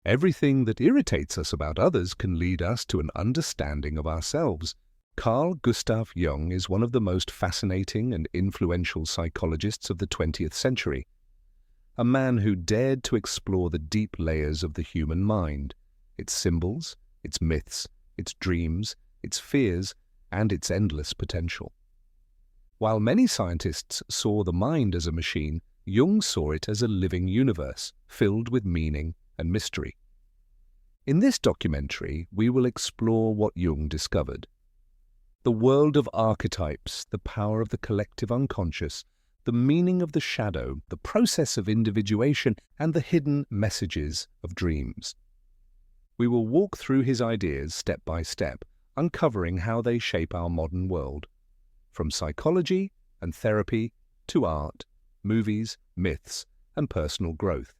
Everything that irritates us about others can lead us to an understanding of ourselves. Carl Gustav Jung is one of the most fascinating and influential psychologists of the 20th century, a man who dared to explore the deep layers of the human mind, its symbols, its myths, its dreams, its fears, and its endless potential. While many scientists saw the mind as a machine, Jung saw it as a living universe, filled with meaning and mystery. In this documentary, we will explore what Jung discovered. The world of archetypes, the power of the collective unconscious, the meaning of the shadow, the process of individuation, and the hidden messages of dreams. We will walk through his ideas step by step, uncovering how they shape our modern world, from psychology and therapy to art, movies, myths, and personal growth.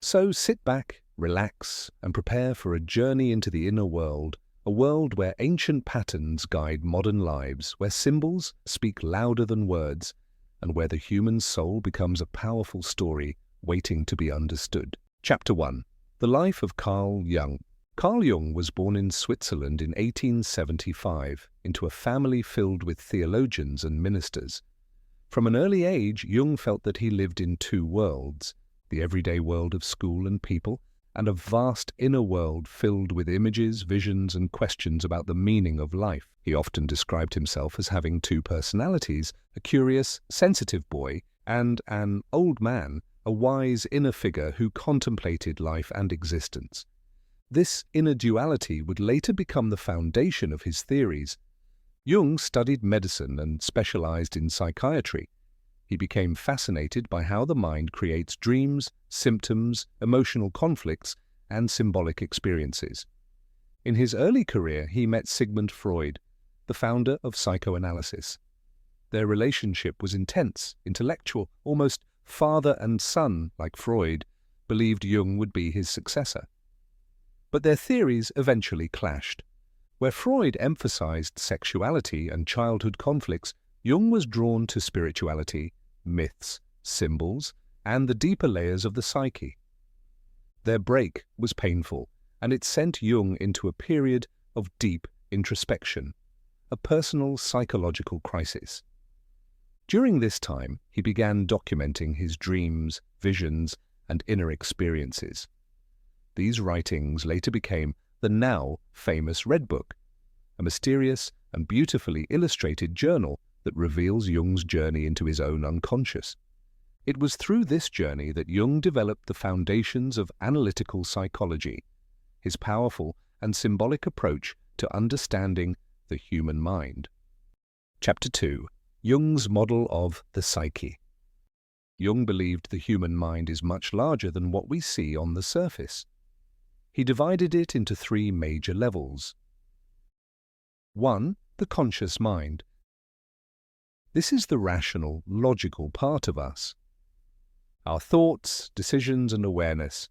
So sit back, relax, and prepare for a journey into the inner world, a world where ancient patterns guide modern lives, where symbols speak louder than words, and where the human soul becomes a powerful story waiting to be understood. Chapter 1. The Life of Carl Jung. Carl Jung was born in Switzerland in 1875 into a family filled with theologians and ministers. From an early age, Jung felt that he lived in two worlds, the everyday world of school and people, and a vast inner world filled with images, visions, and questions about the meaning of life. He often described himself as having two personalities, a curious, sensitive boy, and an old man, a wise inner figure who contemplated life and existence. This inner duality would later become the foundation of his theories. Jung studied medicine and specialized in psychiatry. He became fascinated by how the mind creates dreams, symptoms, emotional conflicts, and symbolic experiences. In his early career, he met Sigmund Freud, the founder of psychoanalysis. Their relationship was intense, intellectual, almost father and son, like Freud believed Jung would be his successor. But their theories eventually clashed. Where Freud emphasized sexuality and childhood conflicts, Jung was drawn to spirituality, myths, symbols, and the deeper layers of the psyche. Their break was painful, and it sent Jung into a period of deep introspection, a personal psychological crisis. During this time, he began documenting his dreams, visions, and inner experiences. These writings later became the now famous Red Book, a mysterious and beautifully illustrated journal that reveals Jung's journey into his own unconscious. It was through this journey that Jung developed the foundations of analytical psychology, his powerful and symbolic approach to understanding the human mind. Chapter 2. Jung's model of the psyche. Jung believed the human mind is much larger than what we see on the surface. He divided it into three major levels. 1. The conscious mind. This is the rational, logical part of us. Our thoughts, decisions, and awareness.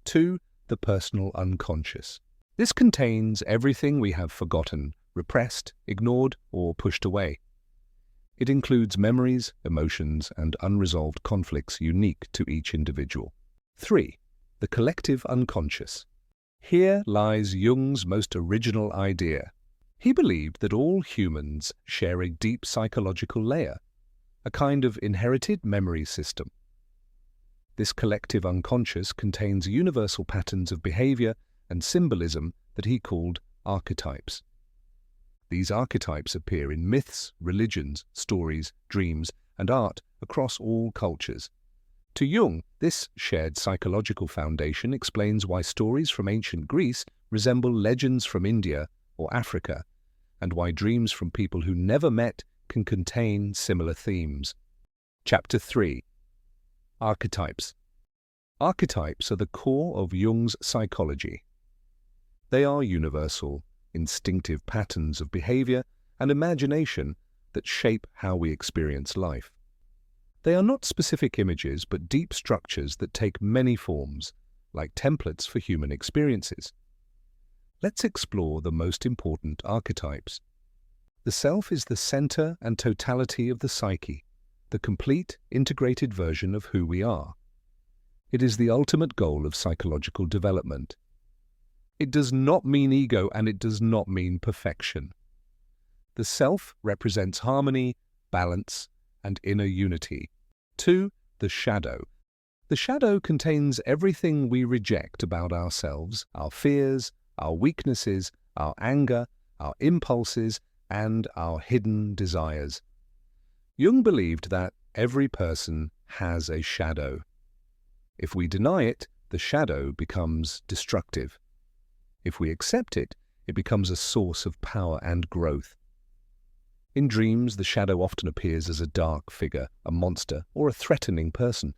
2. The personal unconscious. This contains everything we have forgotten, repressed, ignored, or pushed away. It includes memories, emotions, and unresolved conflicts unique to each individual. 3. The collective unconscious. Here lies Jung's most original idea. He believed that all humans share a deep psychological layer, a kind of inherited memory system. This collective unconscious contains universal patterns of behavior and symbolism that he called archetypes. These archetypes appear in myths, religions, stories, dreams, and art across all cultures. To Jung, this shared psychological foundation explains why stories from ancient Greece resemble legends from India or Africa, and why dreams from people who never met can contain similar themes. Chapter 3. Archetypes. Archetypes are the core of Jung's psychology. They are universal, instinctive patterns of behavior and imagination that shape how we experience life. They are not specific images, but deep structures that take many forms, like templates for human experiences. Let's explore the most important archetypes. The self is the center and totality of the psyche, the complete, integrated version of who we are. It is the ultimate goal of psychological development. It does not mean ego, and it does not mean perfection. The self represents harmony, balance, and inner unity. 2. The shadow. The shadow contains everything we reject about ourselves, our fears, our weaknesses, our anger, our impulses, and our hidden desires. Jung believed that every person has a shadow. If we deny it, the shadow becomes destructive. If we accept it, it becomes a source of power and growth. In dreams, the shadow often appears as a dark figure, a monster, or a threatening person,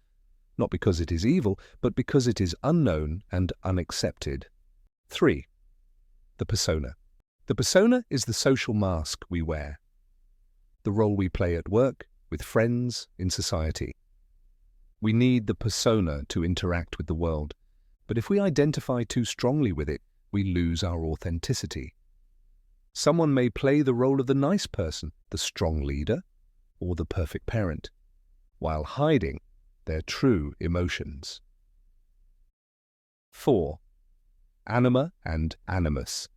not because it is evil, but because it is unknown and unaccepted. 3. The persona. The persona is the social mask we wear, the role we play at work, with friends, in society. We need the persona to interact with the world, but if we identify too strongly with it, we lose our authenticity. Someone may play the role of the nice person, the strong leader, or the perfect parent, while hiding their true emotions. 4. Anima and animus.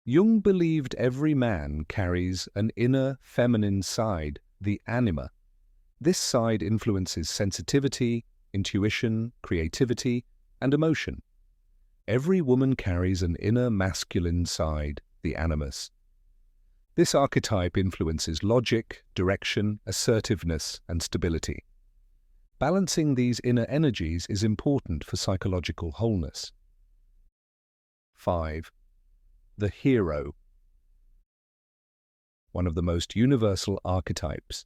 Jung believed every man carries an inner feminine side, the anima. This side influences sensitivity, intuition, creativity, and emotion. Every woman carries an inner masculine side, the animus. This archetype influences logic, direction, assertiveness, and stability. Balancing these inner energies is important for psychological wholeness. 5. The hero. One of the most universal archetypes.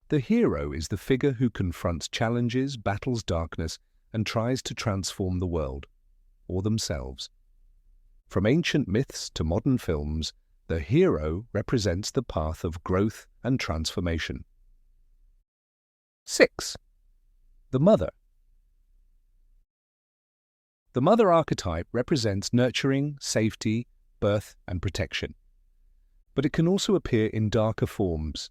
The hero is the figure who confronts challenges, battles darkness, and tries to transform the world, or themselves. From ancient myths to modern films, the hero represents the path of growth and transformation. 6. The mother. The mother archetype represents nurturing, safety, birth, and protection. But it can also appear in darker forms: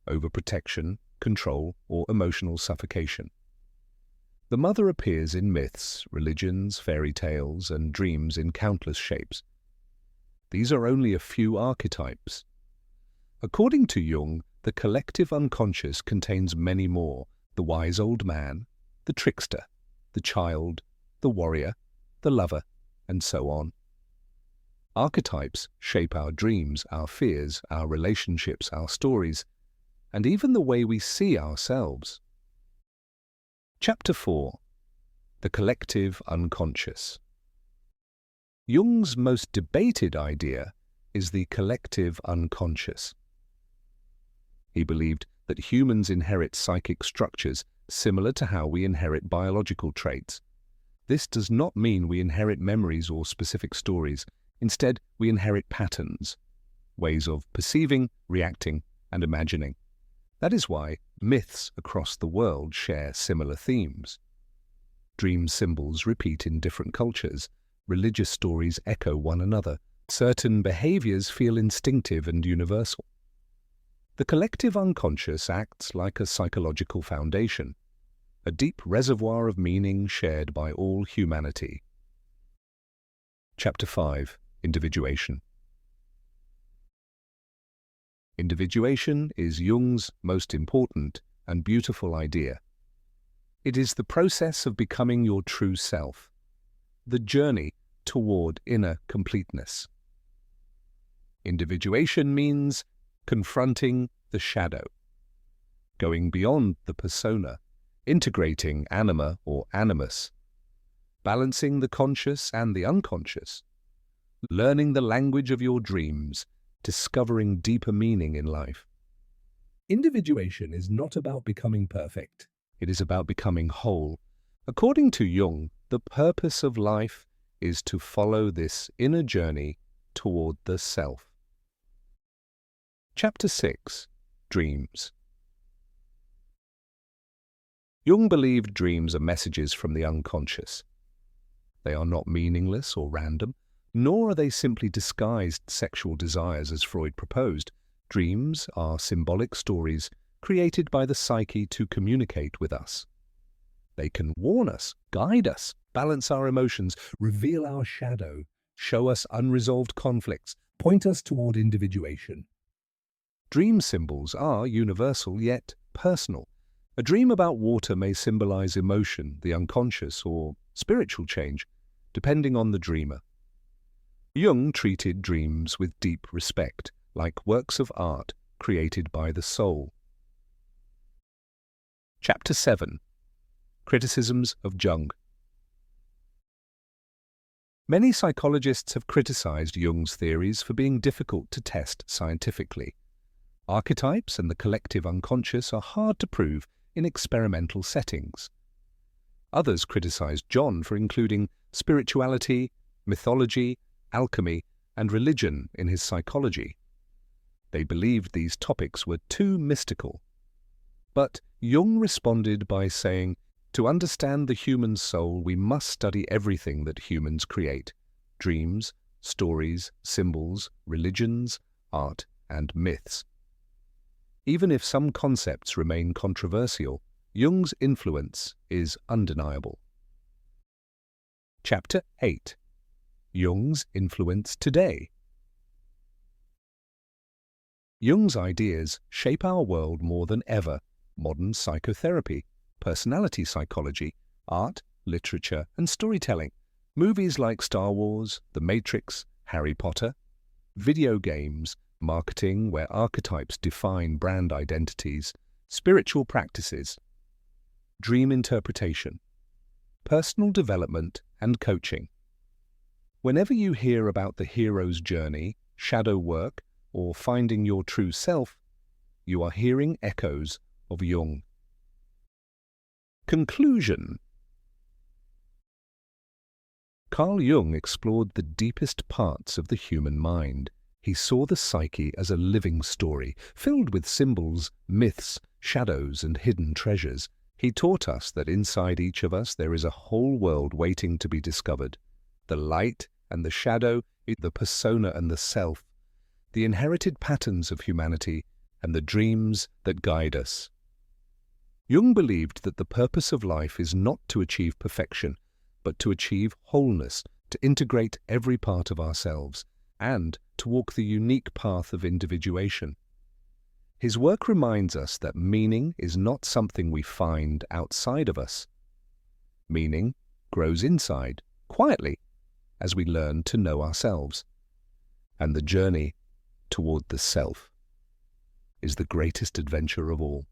overprotection, control, or emotional suffocation. The mother appears in myths, religions, fairy tales, and dreams in countless shapes. These are only a few archetypes. According to Jung, the collective unconscious contains many more: the wise old man, the trickster, the child, the warrior, the lover, and so on. Archetypes shape our dreams, our fears, our relationships, our stories, and even the way we see ourselves. Chapter 4. The collective unconscious. Jung's most debated idea is the collective unconscious. He believed that humans inherit psychic structures similar to how we inherit biological traits. This does not mean we inherit memories or specific stories. Instead, we inherit patterns, ways of perceiving, reacting, and imagining. That is why myths across the world share similar themes. Dream symbols repeat in different cultures. Religious stories echo one another. Certain behaviors feel instinctive and universal. The collective unconscious acts like a psychological foundation, a deep reservoir of meaning shared by all humanity. Chapter 5. Individuation. Individuation is Jung's most important and beautiful idea. It is the process of becoming your true self, the journey toward inner completeness. Individuation means confronting the shadow, going beyond the persona, integrating anima or animus, balancing the conscious and the unconscious, learning the language of your dreams, discovering deeper meaning in life. Individuation is not about becoming perfect. It is about becoming whole. According to Jung, the purpose of life is to follow this inner journey toward the self. Chapter 6. Dreams. Jung believed dreams are messages from the unconscious. They are not meaningless or random, nor are they simply disguised sexual desires as Freud proposed. Dreams are symbolic stories created by the psyche to communicate with us. They can warn us, guide us, balance our emotions, reveal our shadow, show us unresolved conflicts, point us toward individuation. Dream symbols are universal yet personal. A dream about water may symbolize emotion, the unconscious, or spiritual change, depending on the dreamer. Jung treated dreams with deep respect, like works of art created by the soul. Chapter 7. Criticisms of Jung. Many psychologists have criticized Jung's theories for being difficult to test scientifically. Archetypes and the collective unconscious are hard to prove in experimental settings. Others criticized Jung for including spirituality, mythology, alchemy, and religion in his psychology. They believed these topics were too mystical. But Jung responded by saying, "To understand the human soul, we must study everything that humans create: dreams, stories, symbols, religions, art, and myths." Even if some concepts remain controversial, Jung's influence is undeniable. Chapter 8. Jung's influence today. Jung's ideas shape our world more than ever. Modern psychotherapy, personality psychology, art, literature, and storytelling, movies like Star Wars, The Matrix, Harry Potter, video games, marketing where archetypes define brand identities, spiritual practices, dream interpretation, personal development, and coaching. Whenever you hear about the hero's journey, shadow work, or finding your true self, you are hearing echoes of Jung. Conclusion. Carl Jung explored the deepest parts of the human mind. He saw the psyche as a living story, filled with symbols, myths, shadows, and hidden treasures. He taught us that inside each of us there is a whole world waiting to be discovered. The light and the shadow, the persona and the self, the inherited patterns of humanity, and the dreams that guide us. Jung believed that the purpose of life is not to achieve perfection, but to achieve wholeness, to integrate every part of ourselves, and to walk the unique path of individuation. His work reminds us that meaning is not something we find outside of us. Meaning grows inside, quietly, as we learn to know ourselves. And the journey toward the self is the greatest adventure of all.